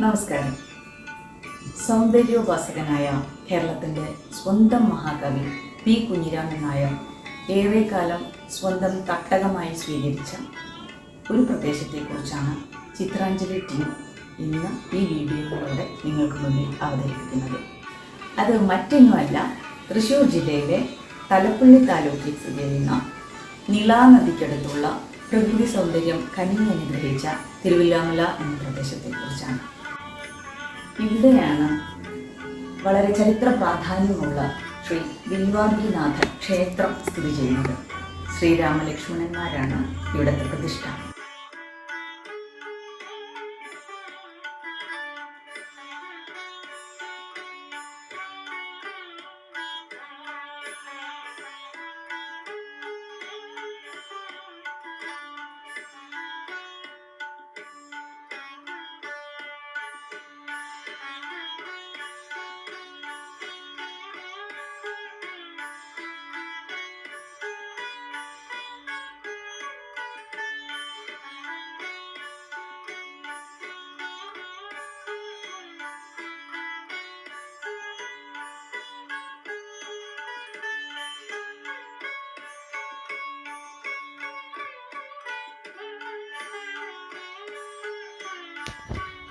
നമസ്കാരം. സൗന്ദര്യോപാസകനായ കേരളത്തിൻ്റെ സ്വന്തം മഹാകവി പി കുഞ്ഞിരാമൻ നായർ ഏറെക്കാലം സ്വന്തം തട്ടകമായി സ്വീകരിച്ച ഒരു പ്രദേശത്തെക്കുറിച്ചാണ് ചിത്രാഞ്ജലി ടീം ഇന്ന് ഈ വീഡിയോയിലൂടെ നിങ്ങൾക്ക് മുന്നിൽ അവതരിപ്പിക്കുന്നത്. അത് മറ്റൊന്നുമല്ല, തൃശ്ശൂർ ജില്ലയിലെ തലപ്പള്ളി താലൂക്കിൽ സ്ഥിതി ചെയ്യുന്ന നിളാ നദിക്കടുത്തുള്ള പ്രകൃതി സൗന്ദര്യം കനിഞ്ഞനുഗ്രഹിച്ച തിരുവില്ലാമല എന്ന പ്രദേശത്തെക്കുറിച്ചാണ്. ഇവിടെയാണ് വളരെ ചരിത്ര പ്രാധാന്യമുള്ള ശ്രീ വില്വാദ്രിനാഥ ക്ഷേത്രം സ്ഥിതി ചെയ്യുന്നത്. ശ്രീരാമലക്ഷ്മണന്മാരാണ് ഇവിടുത്തെ പ്രതിഷ്ഠ.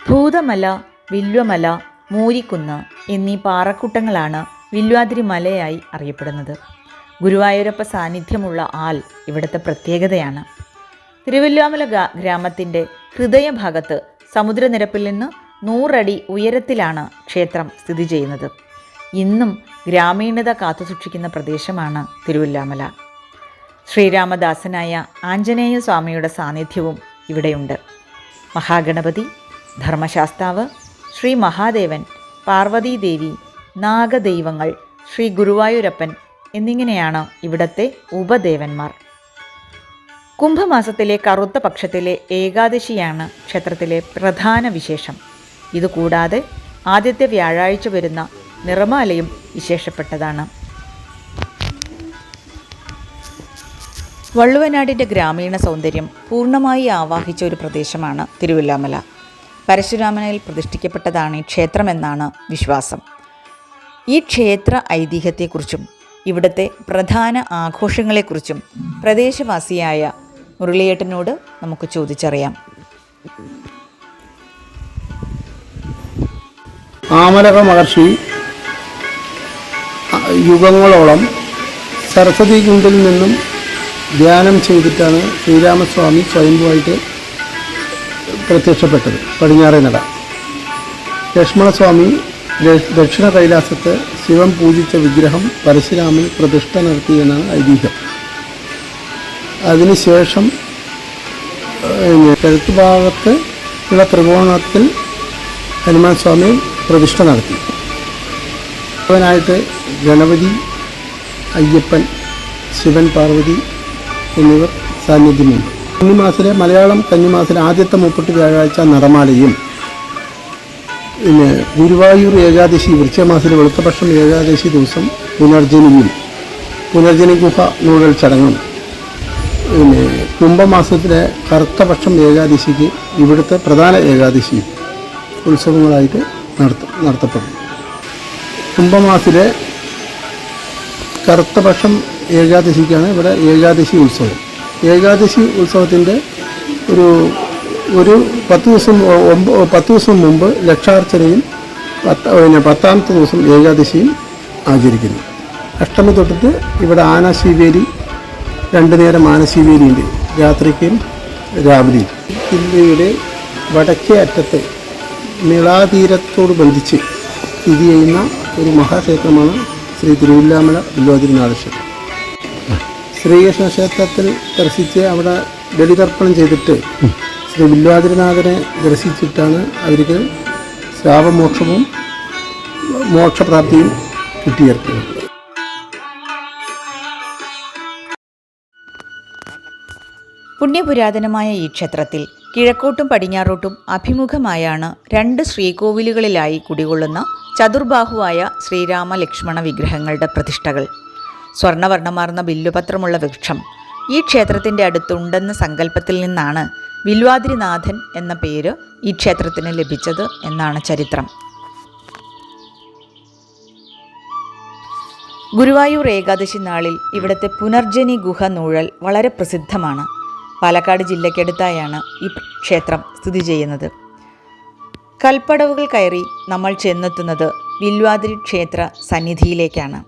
ഭൂതമല, വില്വമല, മൂരിക്കുന്ന് എന്നീ പാറക്കൂട്ടങ്ങളാണ് വില്വാദ്രി മലയായി അറിയപ്പെടുന്നത്. ഗുരുവായൂരപ്പ സാന്നിധ്യമുള്ള ആൽ ഇവിടുത്തെ പ്രത്യേകതയാണ്. തിരുവില്ലാമല ഗ്രാമത്തിൻ്റെ ഹൃദയഭാഗത്ത് സമുദ്രനിരപ്പിൽ നിന്ന് 100 അടി ഉയരത്തിലാണ് ക്ഷേത്രം സ്ഥിതി ചെയ്യുന്നത്. ഇന്നും ഗ്രാമീണത കാത്തുസൂക്ഷിക്കുന്ന പ്രദേശമാണ് തിരുവില്ലാമല. ശ്രീരാമദാസനായ ആഞ്ജനേയ സ്വാമിയുടെ സാന്നിധ്യവും ഇവിടെയുണ്ട്. മഹാഗണപതി, ധർമ്മശാസ്താവ്, ശ്രീ മഹാദേവൻ, പാർവതീദേവി, നാഗദൈവങ്ങൾ, ശ്രീ ഗുരുവായൂരപ്പൻ എന്നിങ്ങനെയാണ് ഇവിടത്തെ ഉപദേവന്മാർ. കുംഭമാസത്തിലെ കറുത്ത പക്ഷത്തിലെ ഏകാദശിയാണ് ക്ഷേത്രത്തിലെ പ്രധാന വിശേഷം. ഇതുകൂടാതെ ആദ്യത്തെ വ്യാഴാഴ്ച വരുന്ന നിറമാലയും വിശേഷപ്പെട്ടതാണ്. വള്ളുവനാടിൻ്റെ ഗ്രാമീണ സൗന്ദര്യം പൂർണ്ണമായി ആവാഹിച്ച ഒരു പ്രദേശമാണ് തിരുവില്ലാമല. പരശുരാമനിൽ പ്രതിഷ്ഠിക്കപ്പെട്ടതാണ് ഈ ക്ഷേത്രമെന്നാണ് വിശ്വാസം. ഈ ക്ഷേത്ര ഐതിഹ്യത്തെക്കുറിച്ചും ഇവിടുത്തെ പ്രധാന ആഘോഷങ്ങളെക്കുറിച്ചും പ്രദേശവാസിയായ മുരളിയേട്ടനോട് നമുക്ക് ചോദിച്ചറിയാം. ആമലക മഹർഷി യുഗങ്ങളോളം സരസ്വതി കുണ്ടിൽ നിന്നും ധ്യാനം ചെയ്തിട്ടാണ് ശ്രീരാമസ്വാമി സ്വയംഭൂവായിട്ട് പ്രത്യക്ഷപ്പെട്ടത്. പടിഞ്ഞാറേ നട ലക്ഷ്മണസ്വാമി ദക്ഷിണ കൈലാസത്ത് ശിവൻ പൂജിച്ച വിഗ്രഹം പരശുരാമൻ പ്രതിഷ്ഠ നടത്തിയെന്നാണ് ഐതിഹ്യം. അതിനുശേഷം കിഴക്ക് ഭാഗത്ത് ഉള്ള ത്രികോണത്തിൽ ഹനുമാൻ സ്വാമി പ്രതിഷ്ഠ നടത്തി. അവനായിട്ട് ഗണപതി, അയ്യപ്പൻ, ശിവൻ, പാർവതി എന്നിവർ സാന്നിധ്യമുണ്ട്. കന്നിമാസത്തിലെ മലയാളം കന്നിമാസത്തിലെ ആദ്യത്തെ 30 വ്യാഴാഴ്ച നിറമാലയും, പിന്നെ ഗുരുവായൂർ ഏകാദശി വൃശ്ചികമാസത്തിലെ വെളുത്തപക്ഷം ഏകാദശി ദിവസം പുനർജനി ഗുഹ നൂഴൽ ചടങ്ങും, പിന്നെ കുംഭമാസത്തിലെ കറുത്തപക്ഷം ഏകാദശിക്ക് ഇവിടുത്തെ പ്രധാന ഏകാദശി ഉത്സവങ്ങളായിട്ട് നടത്തപ്പെടും. കുംഭമാസത്തിലെ കറുത്തപക്ഷം ഏകാദശിക്കാണ് ഇവിടെ ഏകാദശി ഉത്സവം. ഏകാദശി ഉത്സവത്തിൻ്റെ ഒരു 10 ദിവസം മുമ്പ് ലക്ഷാർച്ചനയും 10ാമത്തെ ദിവസം ഏകാദശിയും ആചരിക്കുന്നു. അഷ്ടമി തൊട്ടിട്ട് ഇവിടെ ആനശീവേലി 2 നേരം ആനശീവേലിയുണ്ട്, രാത്രിക്കും രാവിലെയും. ജില്ലയുടെ വടക്കേ അറ്റത്ത് നിളാതീരത്തോട് ബന്ധിച്ച് സ്ഥിതി ചെയ്യുന്ന ഒരു മഹാക്ഷേത്രമാണ് ശ്രീ തിരുവില്ലാമല വില്വാദ്രിനാഥ ക്ഷേത്രം. ശ്രീകൃഷ്ണ ക്ഷേത്രത്തിൽ ദർശിച്ച് അവിടെ ബലിതർപ്പണം ചെയ്തിട്ട് ശ്രീ വില്വാദ്രിനാഥനെ ദർശിച്ചിട്ടാണ് അവർക്ക് ശാപമോക്ഷവും മോക്ഷപ്രാപ്തിയും കിട്ടിയേർക്കുന്നത്. പുണ്യപുരാതനമായ ഈ ക്ഷേത്രത്തിൽ കിഴക്കോട്ടും പടിഞ്ഞാറോട്ടും അഭിമുഖമായാണ് 2 ശ്രീകോവിലുകളിലായി കുടികൊള്ളുന്ന ചതുർബാഹുവായ ശ്രീരാമ ലക്ഷ്മണ വിഗ്രഹങ്ങളുടെ പ്രതിഷ്ഠകൾ. സ്വർണ്ണവർണ്ണമാർന്ന ബില്ലുപത്രമുള്ള വൃക്ഷം ഈ ക്ഷേത്രത്തിൻ്റെ അടുത്തുണ്ടെന്ന സങ്കല്പത്തിൽ നിന്നാണ് വില്വാദ്രിനാഥൻ എന്ന പേര് ഈ ക്ഷേത്രത്തിന് ലഭിച്ചത് എന്നാണ് ചരിത്രം. ഗുരുവായൂർ ഏകാദശി നാളിൽ ഇവിടുത്തെ പുനർജനി ഗുഹ നൂഴൽ വളരെ പ്രസിദ്ധമാണ്. പാലക്കാട് ജില്ലയ്ക്കടുത്തായാണ് ഈ ക്ഷേത്രം സ്ഥിതി ചെയ്യുന്നത്. കൽപ്പടവുകൾ കയറി നമ്മൾ ചെന്നെത്തുന്നത് വില്വാദ്രി ക്ഷേത്ര സന്നിധിയിലേക്കാണ്.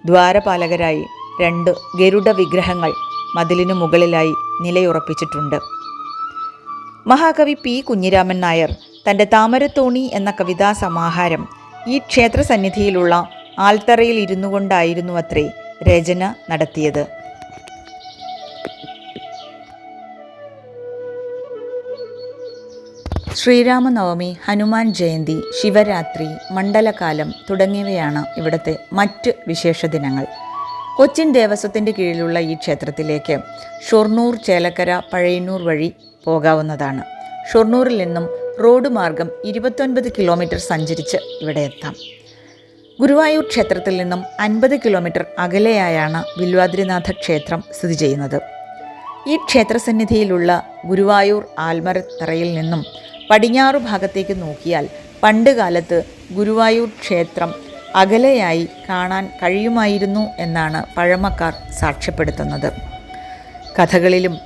ദ്വാരപാലകരായി 2 ഗരുഡ വിഗ്രഹങ്ങൾ മതിലിനു മുകളിലായി നിലയുറപ്പിച്ചിട്ടുണ്ട്. മഹാകവി പി കുഞ്ഞിരാമൻ നായർ തൻ്റെ താമരത്തോണി എന്ന കവിതാ സമാഹാരം ഈ ക്ഷേത്ര സന്നിധിയിലുള്ള ആൽത്തറയിൽ ഇരുന്നു കൊണ്ടായിരുന്നു അത്രേ രചന നടത്തിയത്. ശ്രീരാമനവമി, ഹനുമാൻ ജയന്തി, ശിവരാത്രി, മണ്ഡലകാലം തുടങ്ങിയവയാണ് ഇവിടുത്തെ മറ്റ് വിശേഷ ദിനങ്ങൾ. കൊച്ചിൻ ദേവസ്വത്തിൻ്റെ കീഴിലുള്ള ഈ ക്ഷേത്രത്തിലേക്ക് ഷൊർണൂർ, ചേലക്കര, പഴയന്നൂർ വഴി പോകാവുന്നതാണ്. ഷൊർണൂരിൽ നിന്നും റോഡ് മാർഗം 29 കിലോമീറ്റർ സഞ്ചരിച്ച് ഇവിടെ എത്താം. ഗുരുവായൂർ ക്ഷേത്രത്തിൽ നിന്നും 50 കിലോമീറ്റർ അകലെയായാണ് വില്വാദ്രിനാഥ ക്ഷേത്രം സ്ഥിതി ചെയ്യുന്നത്. ഈ ക്ഷേത്രസന്നിധിയിലുള്ള ഗുരുവായൂർ ആൽമരത്തറയിൽ നിന്നും പടിഞ്ഞാറു ഭാഗത്തേക്ക് നോക്കിയാൽ പണ്ട് കാലത്ത് ഗുരുവായൂർ ക്ഷേത്രം അകലെയായി കാണാൻ കഴിയുമായിരുന്നു എന്നാണ് പഴമക്കാർ സാക്ഷ്യപ്പെടുത്തുന്നത്. കഥകളിലും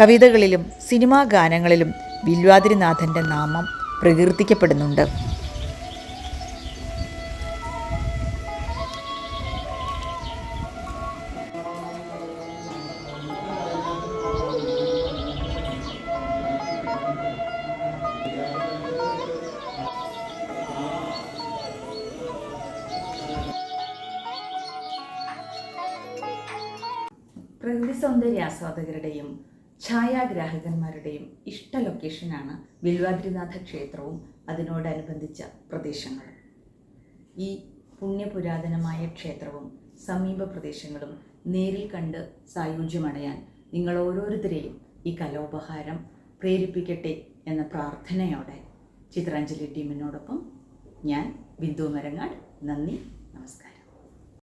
കവിതകളിലും സിനിമാ ഗാനങ്ങളിലും വില്വാദ്രിനാഥൻ്റെ നാമം പ്രകീർത്തിക്കപ്പെടുന്നുണ്ട്. പ്രകൃതി സൗന്ദര്യ ആസ്വാദകരുടെയും ഛായാഗ്രാഹകന്മാരുടെയും ഇഷ്ട ലൊക്കേഷനാണ് വില്വാദ്രിനാഥ ക്ഷേത്രവും അതിനോടനുബന്ധിച്ച പ്രദേശങ്ങളും. ഈ പുണ്യപുരാതനമായ ക്ഷേത്രവും സമീപ പ്രദേശങ്ങളും നേരിൽ കണ്ട് സായുജ്യമടയാൻ നിങ്ങൾ ഓരോരുത്തരെയും ഈ കലോപഹാരം പ്രേരിപ്പിക്കട്ടെ എന്ന പ്രാർത്ഥനയോടെ ചിത്രാഞ്ജലി ടീമിനോടൊപ്പം ഞാൻ ബിന്ദു മരങ്ങാട്. നന്ദി, നമസ്കാരം.